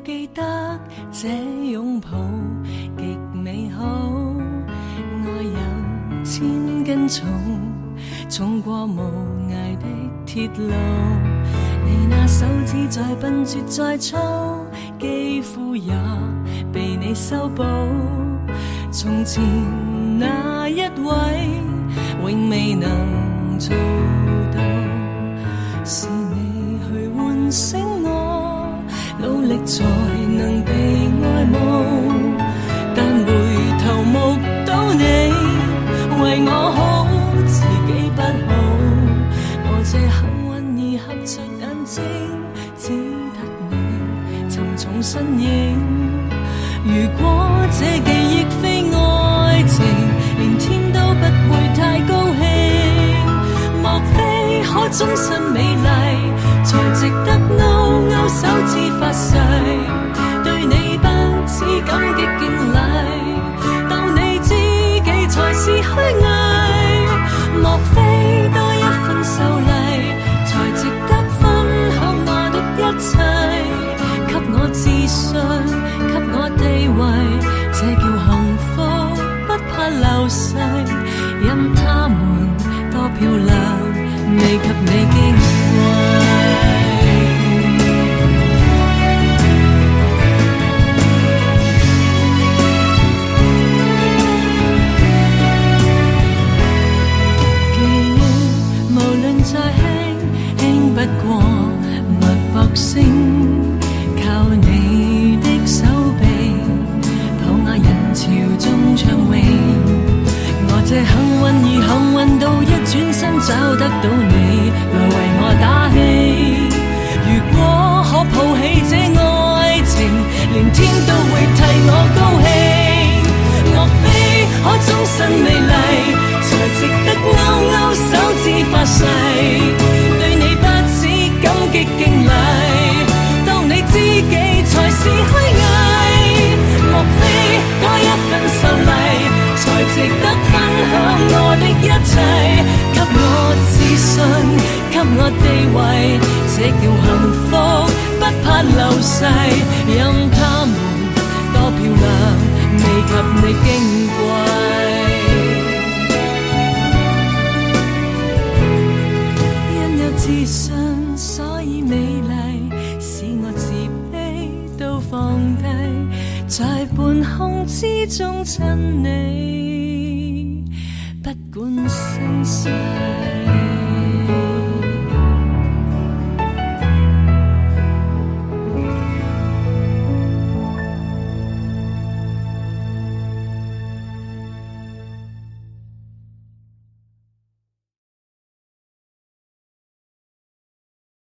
記得這擁抱極美好，愛有千斤重，重過無涯的鐵路。你那手指再笨拙再粗，肌膚也被你修補。從前那一位永未能做到，是你去喚醒我，努力才能被愛慕。但回頭目睹你為我好，自己不好。我這幸運兒合着眼睛，只得你沉重身影。如果這記憶非愛情，連天都不會太高興。莫非可終身美麗，才值得勾勾手指發誓，對你不止感激敬禮，當你知己才是虛偽。莫非多一份秀麗，才值得分享我的一切，給我自信，給我地位，這叫幸福，不怕流逝。任他們多漂亮，未及你矜貴。再輕輕不過脈搏聲，靠你的手臂抱我人潮中暢泳。我這幸運兒幸運到一轉身找得到你來為我打氣。如果可抱起這愛情，連天都會替我高興。莫非可終身美麗，才值得勾勾手指發誓，對你不止感激敬禮，當你知己才是虛偽。莫非多一份秀麗，才值得分享我的一切，給我自信，給我地位，這叫幸福，不怕流逝。任他們多漂亮，未及你矜貴。自信所以美麗，使我自卑都放低，在半空之中親你，不管生死。